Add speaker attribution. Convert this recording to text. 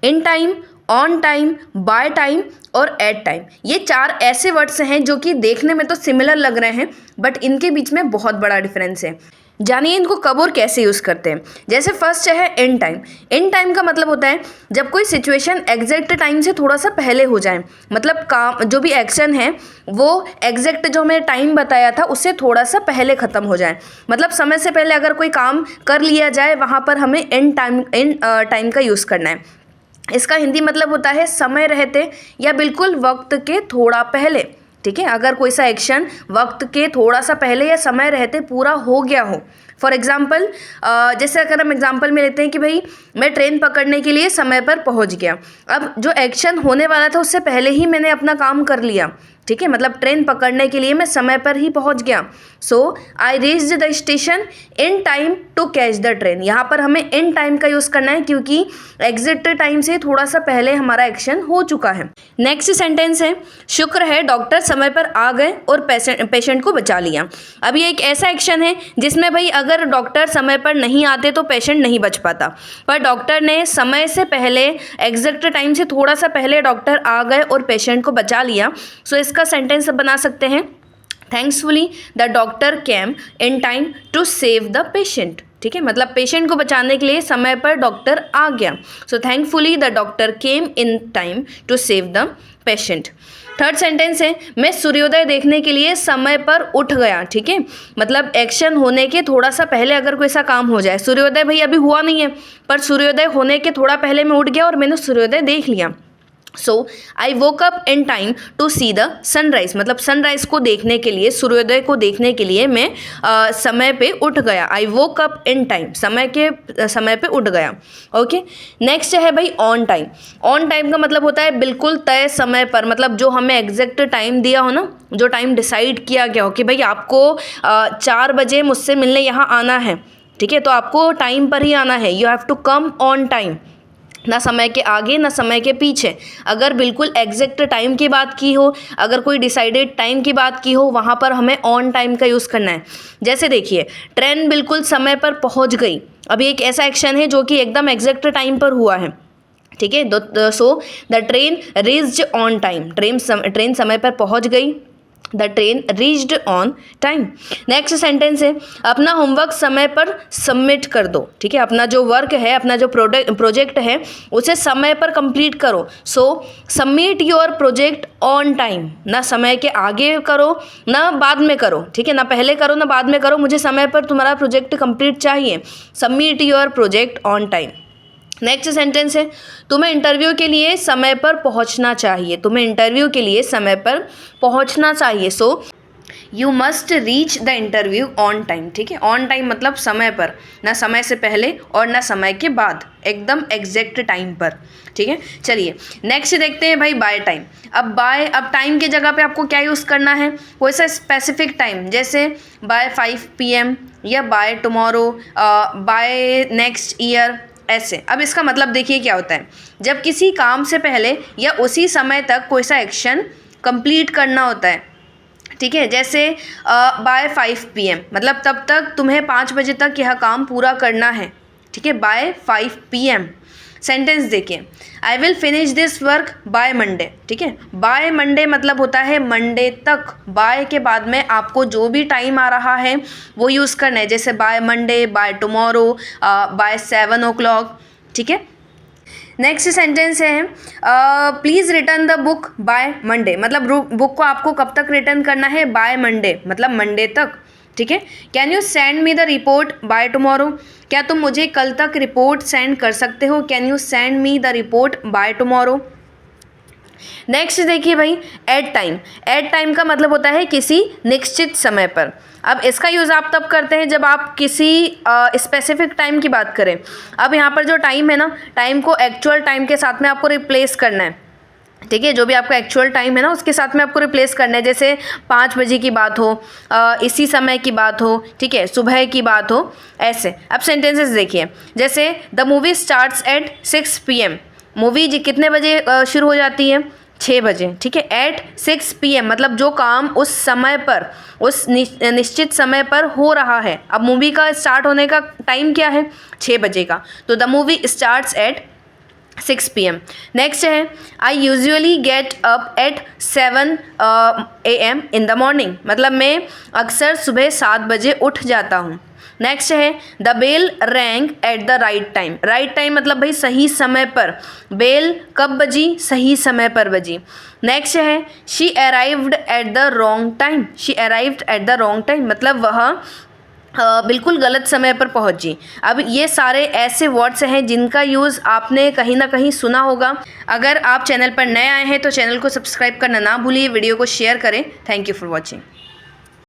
Speaker 1: In time, on time, by time और at time. ये 4 ऐसे वर्ड्स हैं जो कि देखने में तो सिमिलर लग रहे हैं, बट इनके बीच में बहुत बड़ा डिफरेंस है। जानिए इनको कब और कैसे यूज़ करते हैं। जैसे फर्स्ट है इन टाइम। इन टाइम का मतलब होता है जब कोई सिचुएशन एग्जैक्ट टाइम से थोड़ा सा पहले हो जाए, मतलब काम जो भी एक्शन है वो एग्जैक्ट जो हमें टाइम बताया था उससे थोड़ा सा पहले ख़त्म हो जाए, मतलब समय से पहले अगर कोई काम कर लिया जाए, वहाँ पर हमें इन टाइम का यूज़ करना है। इसका हिंदी मतलब होता है समय रहते या बिल्कुल वक्त के थोड़ा पहले। ठीक है, अगर कोई सा एक्शन वक्त के थोड़ा सा पहले या समय रहते पूरा हो गया हो। फॉर एग्जाम्पल, जैसे अगर हम एग्जाम्पल में लेते हैं कि भाई मैं ट्रेन पकड़ने के लिए समय पर पहुंच गया। अब जो एक्शन होने वाला था उससे पहले ही मैंने अपना काम कर लिया। ठीक है, मतलब ट्रेन पकड़ने के लिए मैं समय पर ही पहुंच गया। So I reached the station in time to catch the train. यहाँ पर हमें इन टाइम का यूज़ करना है क्योंकि एग्जैक्ट टाइम से थोड़ा सा पहले हमारा एक्शन हो चुका है। नेक्स्ट सेंटेंस है, शुक्र है डॉक्टर समय पर आ गए और पेशेंट को बचा लिया। अब ये एक ऐसा एक्शन है जिसमें भाई अगर डॉक्टर समय पर नहीं आते तो पेशेंट नहीं बच पाता, पर डॉक्टर ने समय से पहले एग्जैक्ट टाइम से थोड़ा सा पहले डॉक्टर आ गए और पेशेंट को बचा लिया। सो इसका सेंटेंस बना सकते हैं, thankfully the doctor came in time to save the patient. ठीक है, मतलब पेशेंट को बचाने के लिए समय पर डॉक्टर आ गया। So thankfully the doctor came in time to save the patient. Third sentence है, मैं सूर्योदय देखने के लिए समय पर उठ गया। ठीक है, मतलब एक्शन होने के थोड़ा सा पहले अगर कोई सा काम हो जाए, सूर्योदय भाई अभी हुआ नहीं है, पर सूर्योदय होने के थोड़ा पहले मैं उठ गया और मैंने सूर्योदय देख लिया। So I woke up in time to see the sunrise, मतलब सनराइज को देखने के लिए, सूर्योदय को देखने के लिए मैं समय पे उठ गया। आई वोक अप इन टाइम, समय पे उठ गया। ओके, नेक्स्ट है भाई ऑन टाइम। ऑन टाइम का मतलब होता है बिल्कुल तय समय पर, मतलब जो हमें एग्जैक्ट टाइम दिया हो ना, जो टाइम डिसाइड किया गया हो कि भाई आपको 4 बजे मुझसे मिलने यहाँ आना है। ठीक है, तो आपको टाइम पर ही आना है, you have to come on time, ना समय के आगे ना समय के पीछे। अगर बिल्कुल एग्जैक्ट टाइम की बात की हो, अगर कोई डिसाइडेड टाइम की बात की हो, वहाँ पर हमें ऑन टाइम का यूज़ करना है। जैसे देखिए, ट्रेन बिल्कुल समय पर पहुँच गई। अभी एक ऐसा एक्शन है जो कि एकदम एग्जैक्ट टाइम पर हुआ है। ठीक है, so the train reached on time, train समय पर पहुँच गई। The train reached on time. Next sentence है, अपना होमवर्क समय पर सबमिट कर दो। ठीक है, अपना जो वर्क है, अपना जो प्रोजेक्ट है उसे समय पर कंप्लीट करो। सो submit your project on time, ना समय के आगे करो ना बाद में करो। ठीक है, ना पहले करो ना बाद में करो, मुझे समय पर तुम्हारा प्रोजेक्ट कंप्लीट चाहिए। Submit your project on time. Next sentence है, तुम्हें इंटरव्यू के लिए समय पर पहुंचना चाहिए। तुम्हें इंटरव्यू के लिए समय पर पहुंचना चाहिए। So you must reach the interview on time. ठीक है, ऑन टाइम मतलब समय पर, ना समय से पहले और ना समय के बाद, एकदम एग्जैक्ट टाइम पर। ठीक है, चलिए नेक्स्ट देखते हैं भाई बाय टाइम। अब टाइम की जगह पे आपको क्या यूज़ करना है, कोई सा स्पेसिफिक टाइम, जैसे बाय 5 PM या by tomorrow, by next year, ऐसे। अब इसका मतलब देखिए क्या होता है, जब किसी काम से पहले या उसी समय तक कोई सा एक्शन कंप्लीट करना होता है। ठीक है, जैसे बाय 5 PM मतलब तब तक तुम्हें 5 बजे तक यह काम पूरा करना है। ठीक है, बाय 5 PM। सेंटेंस देखिए, I will finish this work by Monday. ठीक है, बाय मंडे मतलब होता है मंडे तक। बाय के बाद में आपको जो भी टाइम आ रहा है वो यूज़ करना है, जैसे by Monday, by tomorrow, by 7 o'clock। ठीक है, नेक्स्ट सेंटेंस है, please return the book by Monday, मतलब बुक को आपको कब तक रिटर्न करना है, बाय मंडे मतलब मंडे तक। ठीक है, can you send me the report by tomorrow, क्या तुम मुझे कल तक रिपोर्ट सेंड कर सकते हो, can you send me the report by tomorrow. Next देखिए भाई एट टाइम। एट टाइम का मतलब होता है किसी निश्चित समय पर। अब इसका यूज़ आप तब करते हैं जब आप किसी स्पेसिफिक टाइम की बात करें। अब यहाँ पर जो टाइम है ना, टाइम को एक्चुअल टाइम के साथ में आपको रिप्लेस करना है। ठीक है, जो भी आपका एक्चुअल टाइम है ना उसके साथ में आपको रिप्लेस करना है, जैसे 5 बजे की बात हो, इसी समय की बात हो, ठीक है, सुबह की बात हो, ऐसे। अब सेंटेंसेस देखिए, जैसे the movie starts at 6 PM, movie जी कितने बजे शुरू हो जाती है, 6 बजे। ठीक है, एट 6 PM मतलब जो काम उस समय पर, उस निश्चित समय पर हो रहा है। अब मूवी का स्टार्ट होने का टाइम क्या है, 6 बजे का, तो the movie starts at 6 PM। Next है I usually get up at 7 AM in the morning, मतलब मैं अक्सर सुबह 7 बजे उठ जाता हूँ। नेक्स्ट है the bell rang at the right time. Right time मतलब भाई सही समय पर। बेल कब बजी? सही समय पर बजी। नेक्स्ट है she arrived at the wrong time. She arrived at the wrong time मतलब वह बिल्कुल गलत समय पर पहुंची। अब ये सारे ऐसे वर्ड्स हैं जिनका यूज़ आपने कहीं ना कहीं सुना होगा। अगर आप चैनल पर नए आए हैं तो चैनल को सब्सक्राइब करना ना भूलिए, वीडियो को शेयर करें। Thank you for watching.